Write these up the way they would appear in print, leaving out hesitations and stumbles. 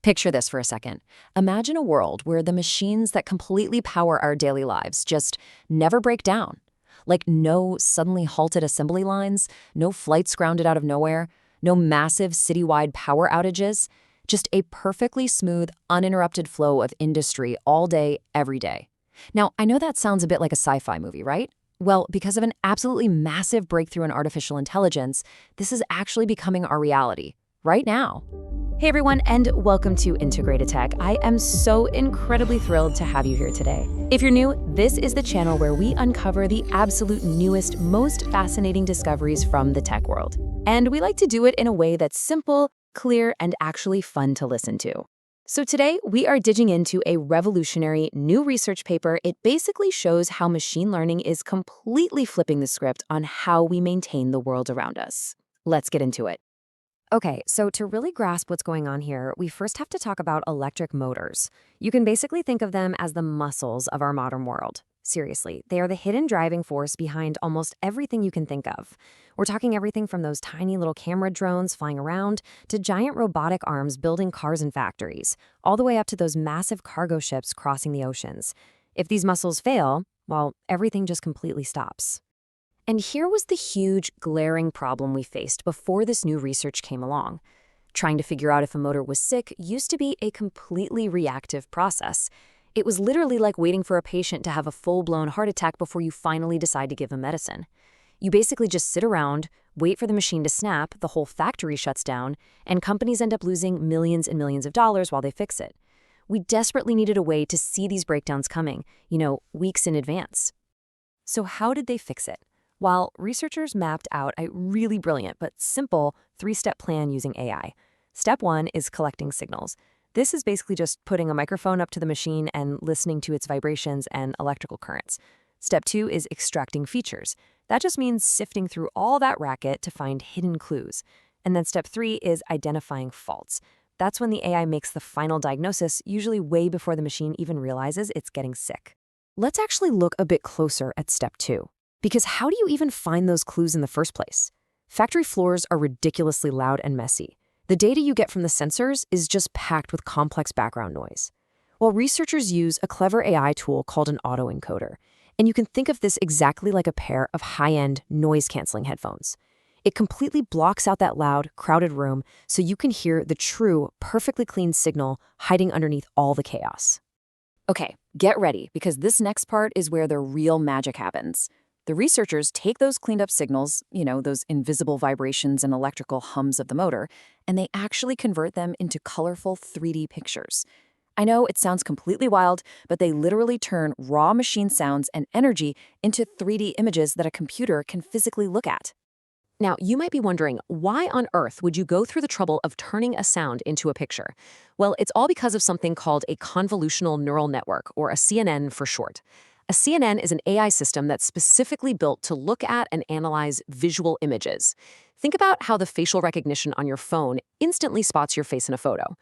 Picture this for a second. Imagine a world where the machines that completely power our daily lives just never break down. Like no suddenly halted assembly lines, no flights grounded out of nowhere, no massive citywide power outages, just a perfectly smooth, uninterrupted flow of industry all day, every day. Now, I know that sounds a bit like a sci-fi movie, right? Well, because of an absolutely massive breakthrough in artificial intelligence, this is actually becoming our reality, right now. Hey everyone, and welcome to Integratekh. I am so incredibly thrilled to have you here today. If you're new, this is the channel where we uncover the absolute newest, most fascinating discoveries from the tech world. And we like to do it in a way that's simple, clear, and actually fun to listen to. So today, we are digging into a revolutionary new research paper. It basically shows how machine learning is completely flipping the script on how we maintain the world around us. Let's get into it. Okay, so to really grasp what's going on here, we first have to talk about electric motors. You can basically think of them as the muscles of our modern world. Seriously, they are the hidden driving force behind almost everything you can think of. We're talking everything from those tiny little camera drones flying around to giant robotic arms building cars in factories, all the way up to those massive cargo ships crossing the oceans. If these muscles fail, well, everything just completely stops. And here was the huge, glaring problem we faced before this new research came along. Trying to figure out if a motor was sick used to be a completely reactive process. It was literally like waiting for a patient to have a full-blown heart attack before you finally decide to give them medicine. You basically just sit around, wait for the machine to snap, the whole factory shuts down, and companies end up losing millions and millions of dollars while they fix it. We desperately needed a way to see these breakdowns coming, weeks in advance. So how did they fix it? Well, researchers mapped out a really brilliant but simple three-step plan using AI. Step 1 is collecting signals. This is basically just putting a microphone up to the machine and listening to its vibrations and electrical currents. Step 2 is extracting features. That just means sifting through all that racket to find hidden clues. And then step 3 is identifying faults. That's when the AI makes the final diagnosis, usually way before the machine even realizes it's getting sick. Let's actually look a bit closer at step 2. Because how do you even find those clues in the first place? Factory floors are ridiculously loud and messy. The data you get from the sensors is just packed with complex background noise. Well, researchers use a clever AI tool called an autoencoder. And you can think of this exactly like a pair of high-end noise-canceling headphones. It completely blocks out that loud, crowded room so you can hear the true, perfectly clean signal hiding underneath all the chaos. Okay, get ready, because this next part is where the real magic happens. The researchers take those cleaned up signals, those invisible vibrations and electrical hums of the motor, and they actually convert them into colorful 3D pictures. I know it sounds completely wild, but they literally turn raw machine sounds and energy into 3D images that a computer can physically look at. Now, you might be wondering, why on earth would you go through the trouble of turning a sound into a picture? Well, it's all because of something called a convolutional neural network, or a CNN for short. A CNN is an AI system that's specifically built to look at and analyze visual images. Think about how the facial recognition on your phone instantly spots your face in a photo.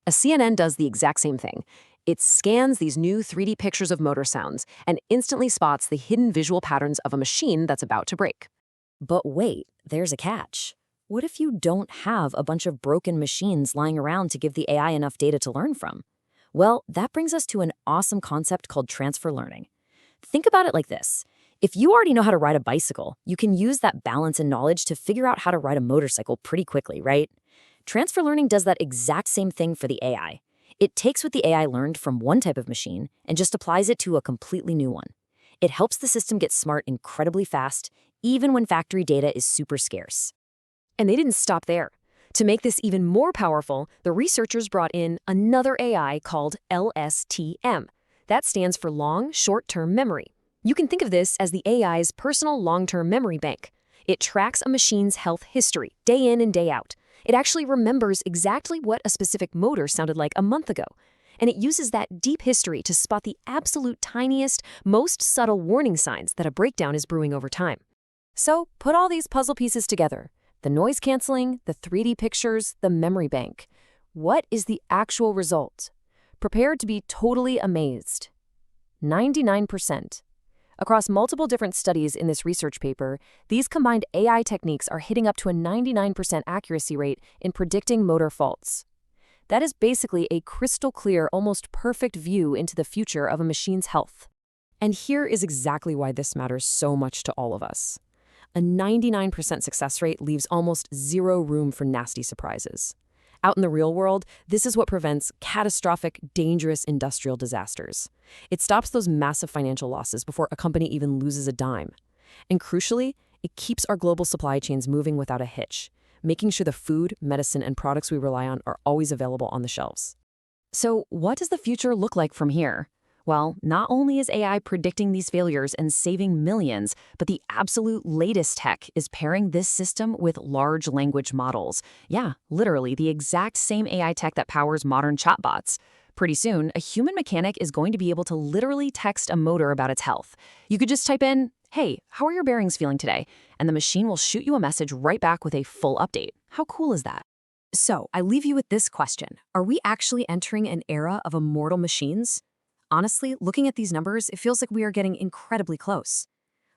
A CNN does the exact same thing. It scans these new 3D pictures of motor sounds and instantly spots the hidden visual patterns of a machine that's about to break. But wait, there's a catch. What if you don't have a bunch of broken machines lying around to give the AI enough data to learn from? Well, that brings us to an awesome concept called transfer learning. Think about it like this. If you already know how to ride a bicycle, you can use that balance and knowledge to figure out how to ride a motorcycle pretty quickly, right? Transfer learning does that exact same thing for the AI. It takes what the AI learned from one type of machine and just applies it to a completely new one. It helps the system get smart incredibly fast, even when factory data is super scarce. And they didn't stop there. To make this even more powerful, the researchers brought in another AI called LSTM. That stands for long, short-term memory. You can think of this as the AI's personal long-term memory bank. It tracks a machine's health history, day in and day out. It actually remembers exactly what a specific motor sounded like a month ago. And it uses that deep history to spot the absolute tiniest, most subtle warning signs that a breakdown is brewing over time. So, put all these puzzle pieces together. The noise canceling, the 3D pictures, the memory bank. What is the actual result? Prepare to be totally amazed. 99%. Across multiple different studies in this research paper, these combined AI techniques are hitting up to a 99% accuracy rate in predicting motor faults. That is basically a crystal clear, almost perfect view into the future of a machine's health. And here is exactly why this matters so much to all of us. A 99% success rate leaves almost zero room for nasty surprises. Out in the real world, this is what prevents catastrophic, dangerous industrial disasters. It stops those massive financial losses before a company even loses a dime. And crucially, it keeps our global supply chains moving without a hitch, making sure the food, medicine, and products we rely on are always available on the shelves. So, what does the future look like from here? Well, not only is AI predicting these failures and saving millions, but the absolute latest tech is pairing this system with large language models. Yeah, literally the exact same AI tech that powers modern chatbots. Pretty soon, a human mechanic is going to be able to literally text a motor about its health. You could just type in, "Hey, how are your bearings feeling today?" And the machine will shoot you a message right back with a full update. How cool is that? So, I leave you with this question. Are we actually entering an era of immortal machines? Honestly, looking at these numbers, it feels like we are getting incredibly close.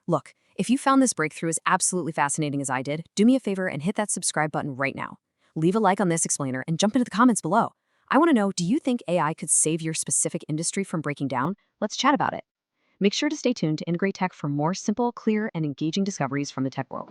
Look, if you found this breakthrough as absolutely fascinating as I did, do me a favor and hit that subscribe button right now. Leave a like on this explainer and jump into the comments below. I want to know, do you think AI could save your specific industry from breaking down? Let's chat about it. Make sure to stay tuned to Integratekh for more simple, clear, and engaging discoveries from the tech world.